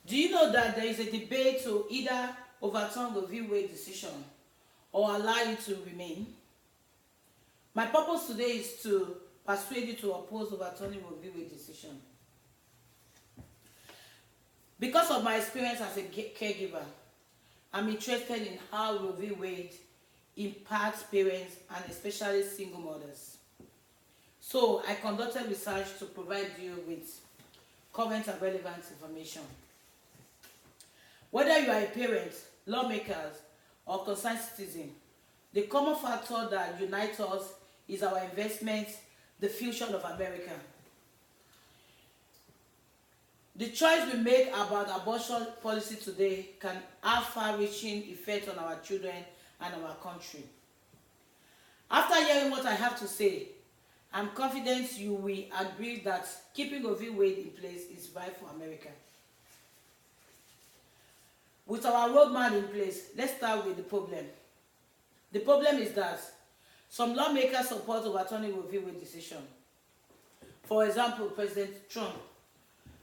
Do you know that there is a debate to either overturn the Wade decision or allow it to remain? My purpose today is to persuade you to oppose overturning the Wade decision. Because of my experience as a caregiver, I'm interested in how Roe v. Wade impacts parents and especially single mothers. So I conducted research to provide you with current and relevant information. Whether you are a parent, lawmakers, or concerned citizen, the common factor that unites us is our investment, the future of America. The choice we make about abortion policy today can have far-reaching effects on our children and our country. After hearing what I have to say, I'm confident you will agree that keeping Roe v. Wade in place is right for America. With our roadmap in place, let's start with the problem. The problem is that some lawmakers support overturning Roe v. Wade decision. For example, President Trump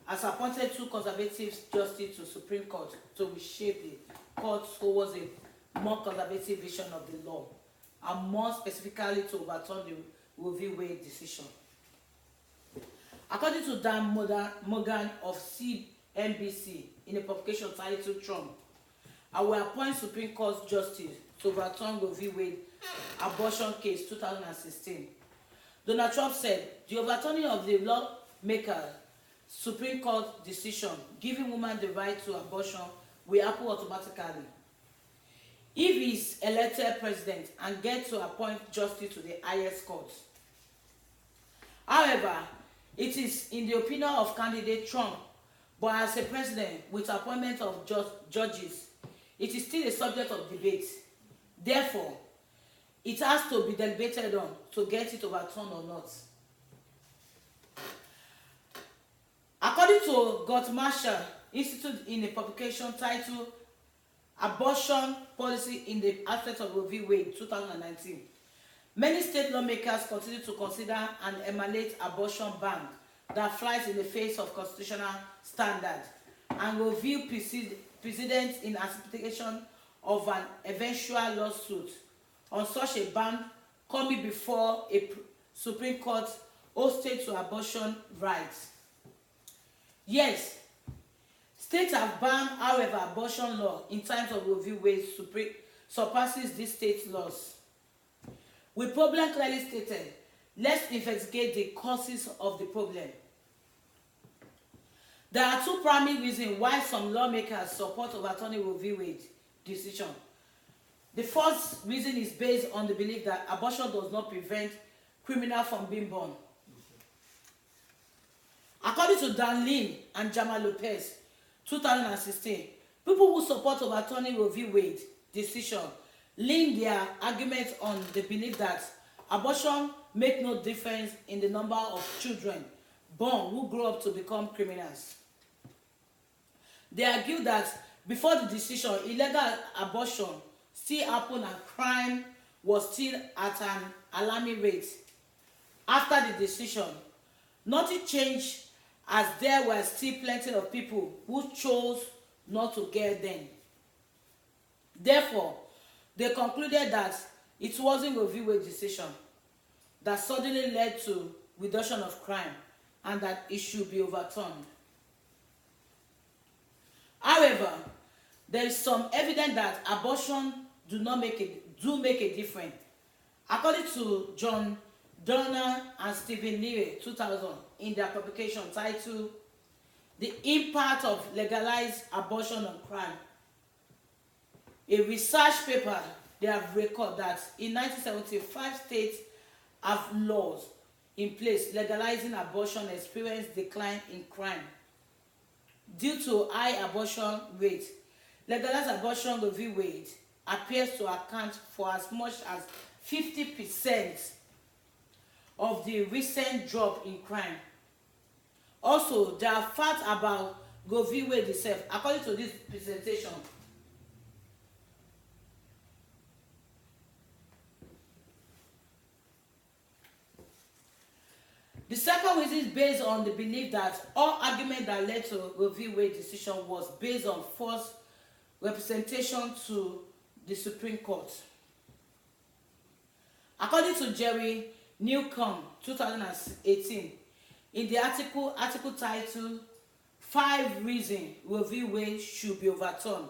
has appointed 2 conservative justices to Supreme Court to reshape the court towards a more conservative vision of the law, and more specifically to overturn the Roe v. Wade decision. According to Dan Morgan of CNBC, in a publication titled Trump, I will appoint Supreme Court Justice to overturn Roe v. Wade abortion case 2016. Donald Trump said the overturning of the lawmaker Supreme Court decision giving women the right to abortion will happen automatically if he is elected president and gets to appoint justice to the highest court. However, it is in the opinion of candidate Trump, but as a president with appointment of judges, it is still a subject of debate. Therefore, it has to be deliberated on to get it overturned or not. According to Guttmacher Institute in a publication titled Abortion Policy in the Aspect of Roe v. Wade 2019, many state lawmakers continue to consider an emanate abortion ban that flies in the face of constitutional standards and will view precedent in anticipation of an eventual lawsuit on such a ban coming before a Supreme Court hosted to abortion rights. Yes, states have banned, however, abortion law in times of Roe v. Wade surpasses these state laws. With problem clearly stated, let's investigate the causes of the problem. There are 2 primary reasons why some lawmakers support overturning Roe v. Wade decision. The first reason is based on the belief that abortion does not prevent criminals from being born. According to Dan Lin and Jamal Lopez, 2016, people who support overturning Roe v. Wade decision lean their argument on the belief that abortion makes no difference in the number of children born who grow up to become criminals. They argue that before the decision, illegal abortion still happened and crime was still at an alarming rate. After the decision, nothing changed as there were still plenty of people who chose not to get them. Therefore, they concluded that it wasn't a Roe v. Wade decision that suddenly led to reduction of crime and that it should be overturned. However, there is some evidence that abortion do make a difference. According to John Donner and Stephen Leary, 2000, in their publication titled The Impact of Legalized Abortion on Crime, a research paper, they have recorded that in 1975 states have laws in place legalizing abortion experienced decline in crime due to high abortion rate. Legalized abortion Roe v. Wade appears to account for as much as 50% of the recent drop in crime. Also, there are facts about Roe v. Wade itself. According to this presentation, The second reason is based on the belief that all argument that led to Roe v. Wade decision was based on false representation to the Supreme Court. According to Jerry Newcomb, 2018, in the article titled 5 Reasons Roe v. Wade Should Be Overturned,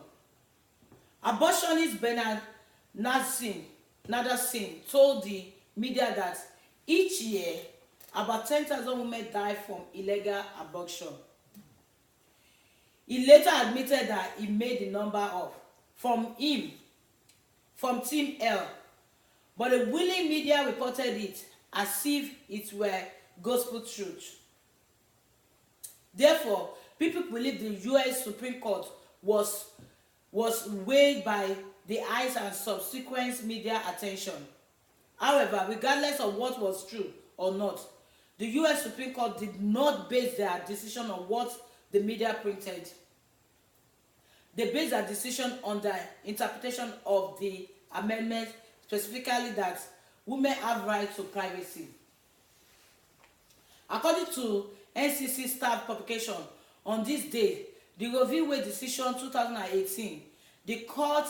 abortionist Bernard Naderson told the media that each year about 10,000 women die from illegal abortion. He later admitted that he made the number up from Team L, but the willing media reported it as if it were gospel truth. Therefore, people believe the U.S. Supreme Court was weighed by the eyes and subsequent media attention. However, regardless of what was true or not, the U.S. Supreme Court did not base their decision on what the media printed. They based their decision on the interpretation of the amendment, specifically that women have right to privacy. According to NCC staff publication, on this day, the Roe v. Wade decision 2018, the court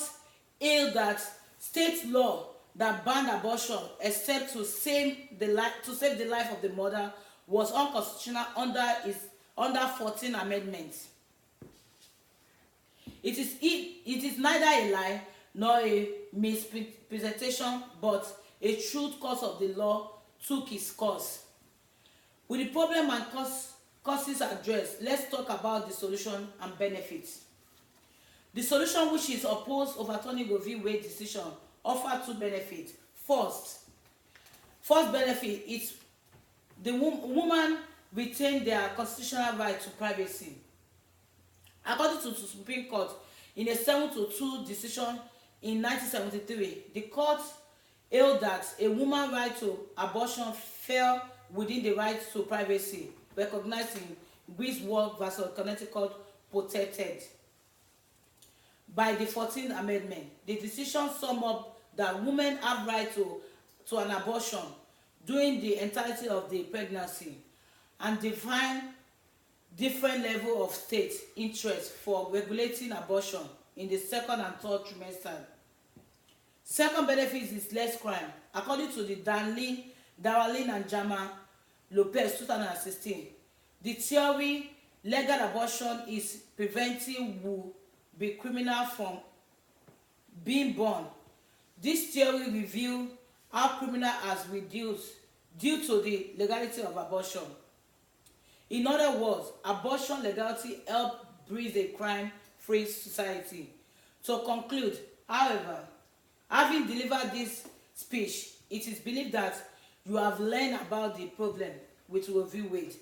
held that state law that banned abortion except to save the life of the mother was unconstitutional under 14th Amendment. It is neither a lie nor a misrepresentation, but a true course of the law took its course. With the problem and causes addressed, let's talk about the solution and benefits. The solution, which is opposed overturning Roe v. Wade decision, offers 2 benefits. First benefit is the woman retain their constitutional right to privacy. According to the Supreme Court, in a 7-2 decision in 1973, the court held that a woman's right to abortion fell within the right to privacy, recognizing Griswold versus Connecticut protected by the 14th Amendment. The decision summed up that women have right to an abortion during the entirety of the pregnancy and define different level of state interest for regulating abortion in the 2nd and 3rd trimester. Second benefit is less crime. According to the Darwin and Jama Lopez 2016, the theory legal abortion is preventing will be criminal from being born. This theory reveals how criminal has reduced due to the legality of abortion. In other words, abortion legality helps breed a crime-free society. To conclude, however, having delivered this speech, it is believed that you have learned about the problem with Roe v. Wade,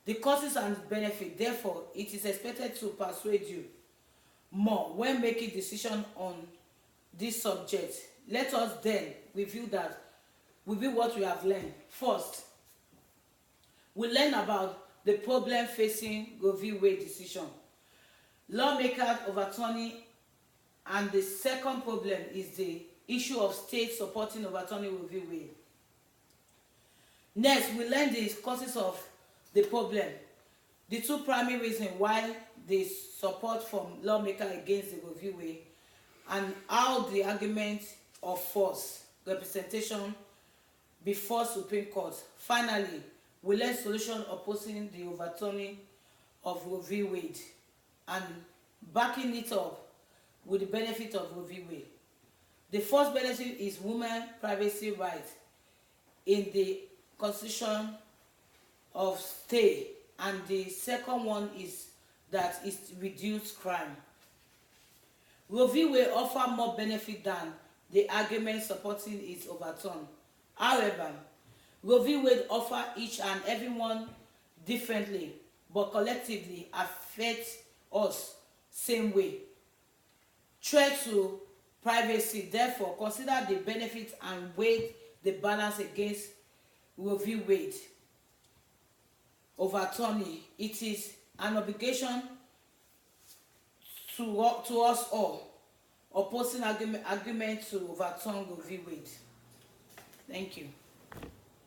the causes and benefits. Therefore, it is expected to persuade you more when making decisions on this subject. Let us then review what we have learned. First, we learn about the problem facing Roe v. Wade decision, lawmakers overturning, and the second problem is the issue of states supporting overturning Roe v. Wade. Next, we learn the causes of the problem, the 2 primary reasons why the support from lawmakers against the Roe v. Wade, and how the argument of false representation before Supreme Court. Finally, we learn solution opposing the overturning of Roe v. Wade and backing it up with the benefit of Roe v. Wade. The first benefit is women's privacy rights in the Constitution of state, and the second one is that it reduces crime. Roe v. Wade offers more benefit than the argument supporting its overturn. However, Roe v. Wade offers each and everyone differently, but collectively affects us same way. Threat to privacy. Therefore, consider the benefits and weigh the balance against Roe v. Wade overturning. It is an obligation to us all opposing argument to overturn Roe v. Wade. Thank you.